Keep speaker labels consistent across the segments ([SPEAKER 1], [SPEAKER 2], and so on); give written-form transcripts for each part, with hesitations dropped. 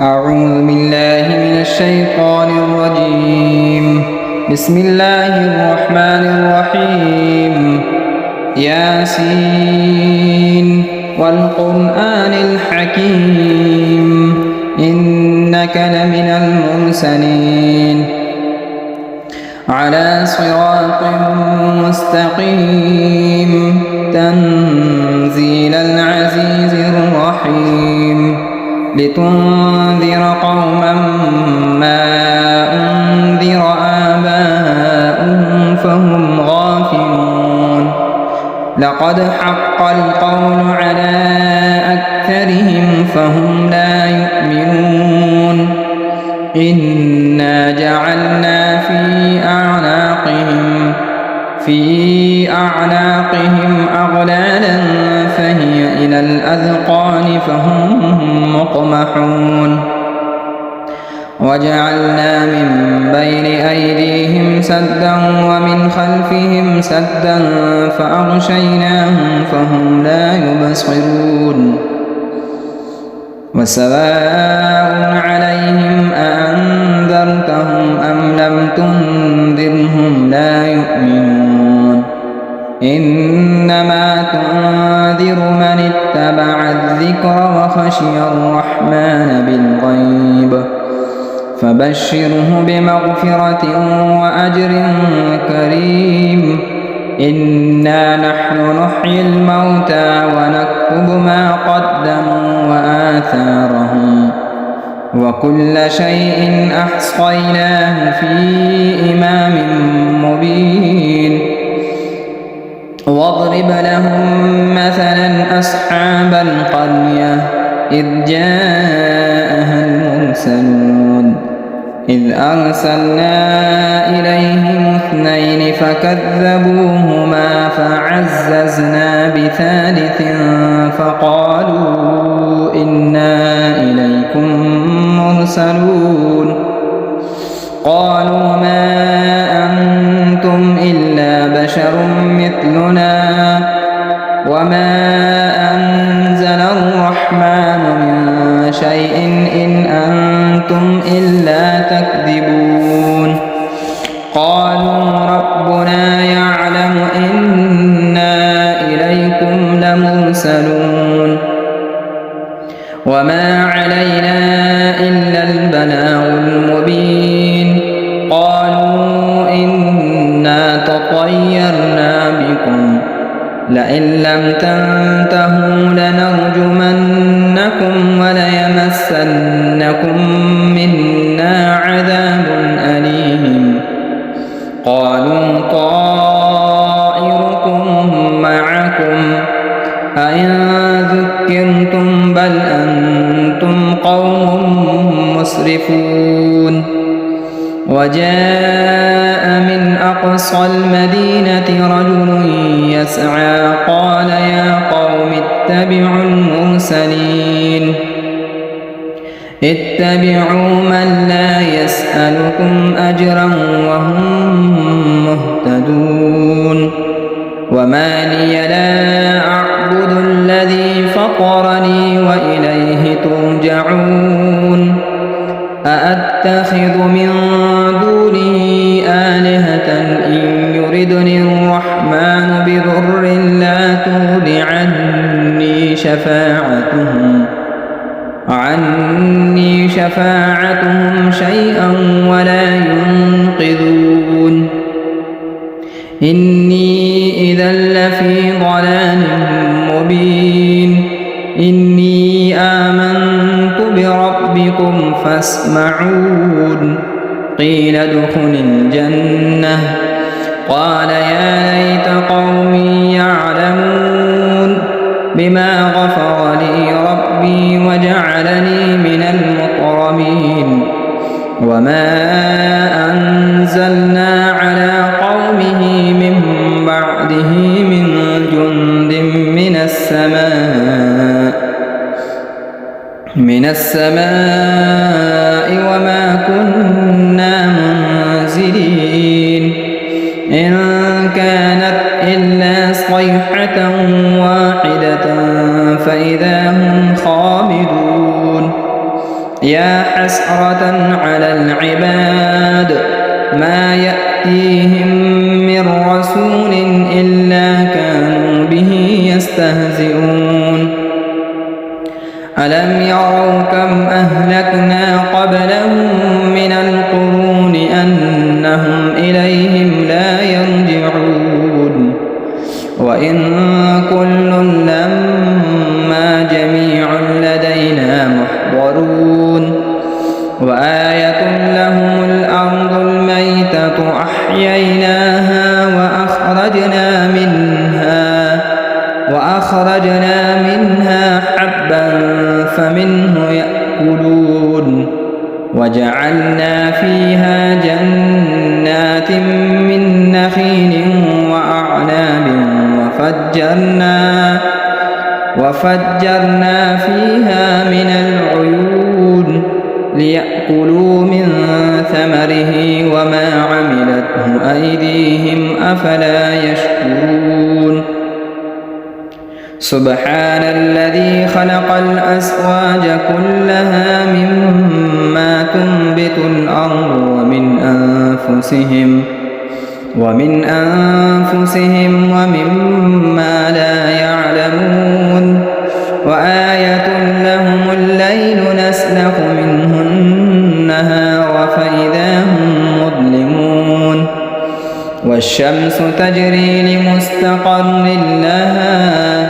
[SPEAKER 1] أعوذ بالله من الشيطان الرجيم. بسم الله الرحمن الرحيم. ياسين والقرآن الحكيم إنك لمن المرسلين على صراط مستقيم تنزيل العزيز الرحيم لتنذر قوما ما أنذر آباؤهم فهم غافلون لقد حق القول على أكثرهم فهم لا يؤمنون إنا جعلنا في أعناقهم أغلالا فهي إلى الأذقان فهم مقمحون وجعلنا من بين أيديهم سدا ومن خلفهم سدا فأغشيناهم فهم لا يبصرون وسواء عليهم أأنذرتهم أم لم تنذرهم لا يؤمنون إنما تنذر من اتبع الذكر وخشي الرحمن بالغيب فبشره بمغفرة وأجر كريم إنا نحن نحيي الموتى ونكتب ما قدموا وآثارهم وكل شيء أحصيناه في إمام مبين واضرب لهم مثلا أصحاب القرية إذ جاءها المرسلون إذ أرسلنا إليهم اثنين فكذبوهما فعززنا بثالث فقالوا إنا إليكم مرسلون قالوا ما أنتم إلا بشر مثلنا وما أنزل الرحمن من شيء إن أنتم إلا تكذبون قالوا ربنا يعلم إنا إليكم لمرسلون وما علينا إلا البلاغ المبين قالوا إنا تطيرنا بكم لئن لم تنتهوا لنرجمنكم وليمسنكم منا عذاب أليم قالوا طائركم معكم أئن ذكرتم بل أنتم قوم مسرفون وجاء من أقصى المدينة رجل يسعى قال يا قوم اتبعوا المرسلين اتبعوا من لا يسألكم أجرا وهم مهتدون وما لي لا أعبد الذي فطرني وإليه ترجعون أأتخذ من دونه آلهة إن يردني الرحمن بضر لا تغن عني شفاعتهم شيئا ولا ينقذون إني إذا لفي ضلال مبين إني آمنت بربكم فاسمعون قيل ادخل الجنة قال يا ليت قومي يعلمون بما غفر لي ربي وجعلني من المكرمين وما أنزلنا على قومه من بعده من جند من السماء وما كنا منزلين إن كانت إلا صيحة واحدة فإذا هم خامدون يا حسرة على العباد ما يأتيهم من رسول إلا كانوا به يستهزئون ألم يروا كم أهلكنا قبلهم من القرون أنهم إليهم لا يرجعون وإن كل لما جميع لدينا محضرون وآية لهم الأرض الميتة أحييناها وأخرجنا منها حبا فمنه يأكلون وجعلنا فيها جنات من نخيل وأعناب وفجرنا فيها من العيون ليأكلوا من ثمره وما عملته أيديهم أفلا يشكرون سبحان الذي خلق الأزواج كلها مما تنبت الأرض ومن أنفسهم ومما لا يعلمون وآية لهم الليل نسلخ منه النهار فإذا هم مظلمون والشمس تجري لمستقر لها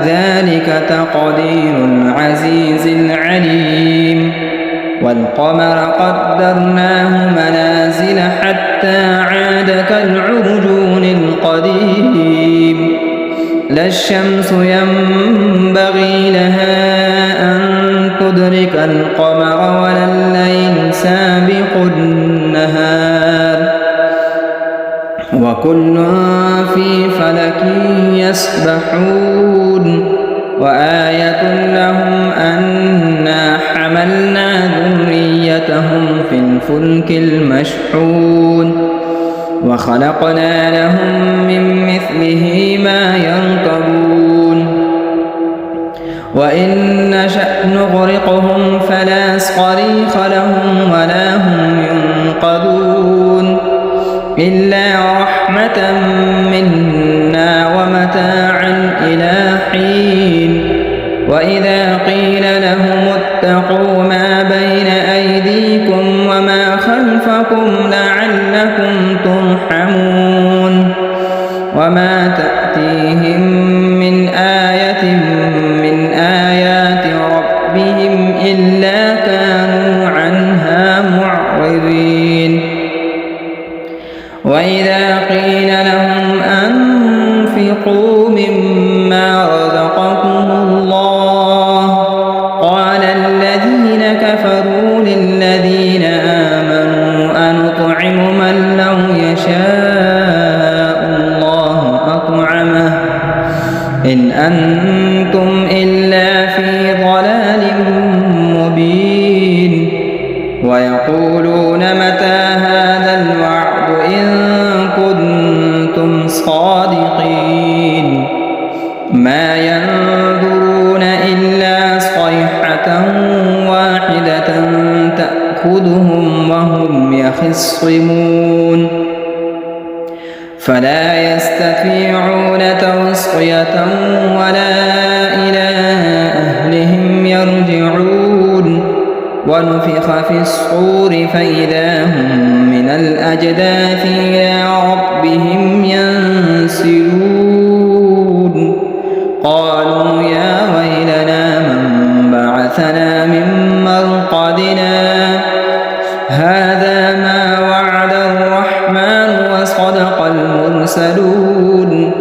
[SPEAKER 1] ذلك تقدير العزيز العليم والقمر قدرناه منازل حتى عاد كالعرجون القديم لا الشمس ينبغي لها أن تدرك القمر ولا الليل سابق النهار وكل في فلك يسبحون وآية لهم أنا حملنا ذريتهم في الفلك المشحون وخلقنا لهم من مثله ما يركبون وإن نشأ نغرقهم فلا صريخ لهم ولا هم ينقذون إلا رحمة منا ومتاعا إلى حين وإذا قيل لهم اتقوا ما بين أيديكم وما خلفكم لعلكم ترحمون وما تأتيهم من آية من آيات ربهم إلا كانوا عنها معرضين وإذا قيل لهم أنفقوا مما رزقكم الله قال الذين كفروا للذين آمنوا أنطعم من لو يشاء الله أطعمه إن أنتم إلا في ضلال مبين ويقولون متى هذا الوعد إن كنتم صادقين ما ينظرون إلا صيحة واحدة تأخذهم وهم يخصمون فلا يستطيعون توصية ولا إلى أهلهم يرجعون ونفخ في الصور فإذا هم من الأجداث إلى ربهم ينسلون قالوا يا ويلنا من بعثنا من مرقدنا هذا ما وعد الرحمن وصدق المرسلون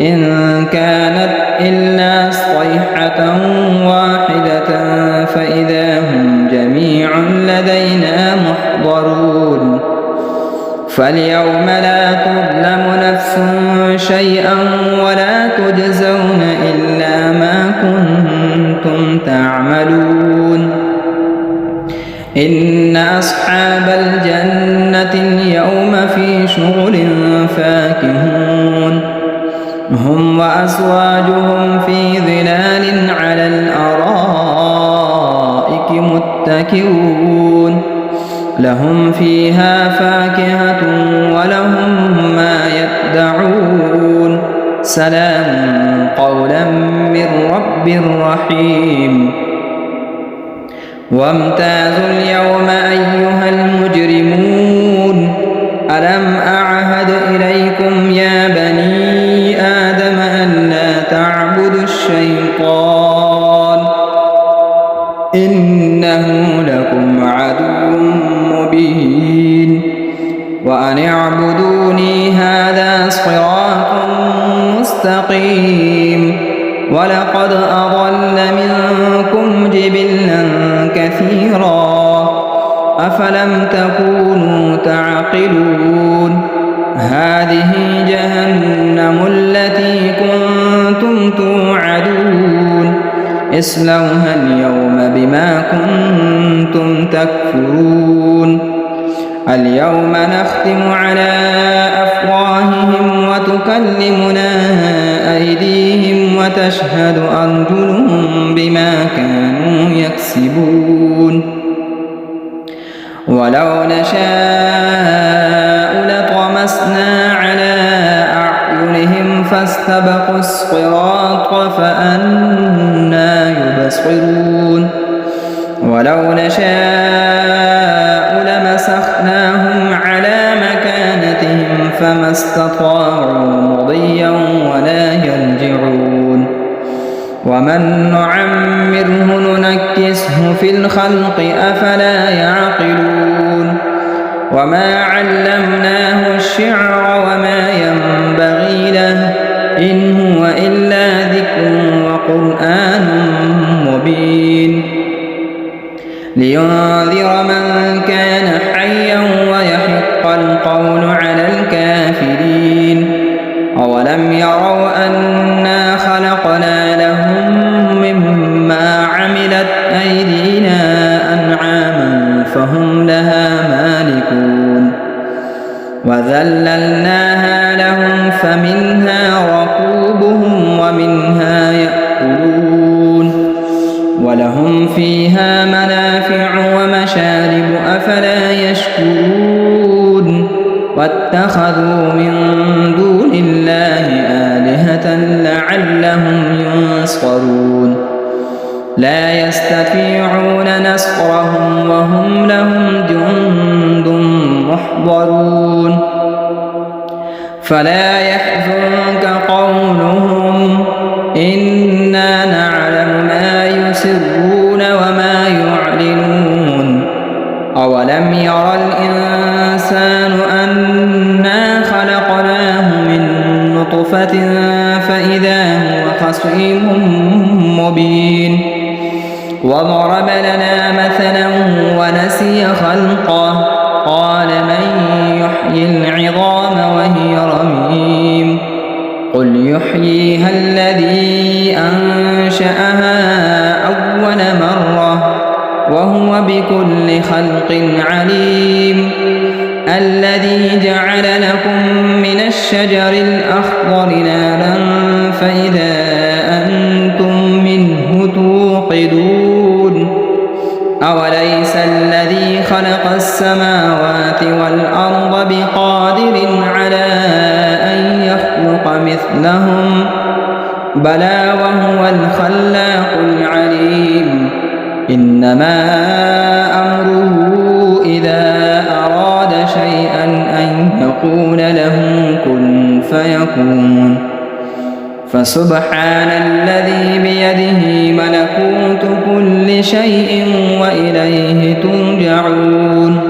[SPEAKER 1] إن كانت إلا صيحة واحدة فإذا هم جميع لدينا محضرون فاليوم لا تظلم نفس شيئا ولا تجزون إلا ما كنتم تعملون إن أصحاب الجنة اليوم في شغل فاكهون هم وأزواجهم في ظلال على الأرائك متكئون منكرون لهم فيها فاكهة ولهم ما يدعون سلام قولا من رب رحيم وامتازوا اليوم أيها المجرمون ألم أعهد إليكم يا بني آدم أن لا تعبدوا الشيطان إنه لكم عدو مبين وأن اعبدوني هذا صراط مستقيم ولقد أضل منكم جبلا كثيرا أفلم تكونوا تعقلون هذه جهنم التي كنتم توعدون اصلوها اليوم بما كنتم تكفرون اليوم نختم على أفواههم وتكلمنا أيديهم وتشهد أرجلهم بما كانوا يكسبون ولو نشاء لطمسنا على أعينهم فاستبقوا الصراط فأنى يبصرون ولو نشاء لمسخناهم على مكانتهم فما استطاعوا مضيا ولا يرجعون ومن نعمره ننكسه في الخلق أفلا يعقلون وما علمناه الشعر وما ينبغي له إن هو إلا ذكر وقرآن مبين لينذر من كان حيا ويحق القول على الكافرين أولم يروا أنا خلقنا لهم مما عملت أيدينا أنعاما فهم لها مالكون وذللناها لهم فمنها ركوبهم ومنها يأكلون ولهم فيها منافع ومشارب أفلا يشكرون واتخذوا من دون الله آلهة لعلهم ينصرون لا يستطيعون نصرهم وهم لهم جند محضرون فلا يحزنك قولهم إنا نعلم ما يسرون وما يعلنون أولم يرى الإنسان أنا خلقناه من نطفة فإذا هو خصيم مبين وضرب لنا مثلا ونسي خلقه قال من يحيي العظام وهي رميم قل يحييها الذي أنشأها أول مرة وهو بكل خلق عليم الذي جعل لكم من الشجر الأخضر نارا فإذا أنتم منه توقدون أوليس الذي خلق السماوات والأرض بقادر على أن يخلق مثلهم بلى وهو الخلاق العليم إنما أمره إذا أراد شيئا أن يقول له كن فيكون فسبحان الذي بيده ملكوت كل شيء وإليه ترجعون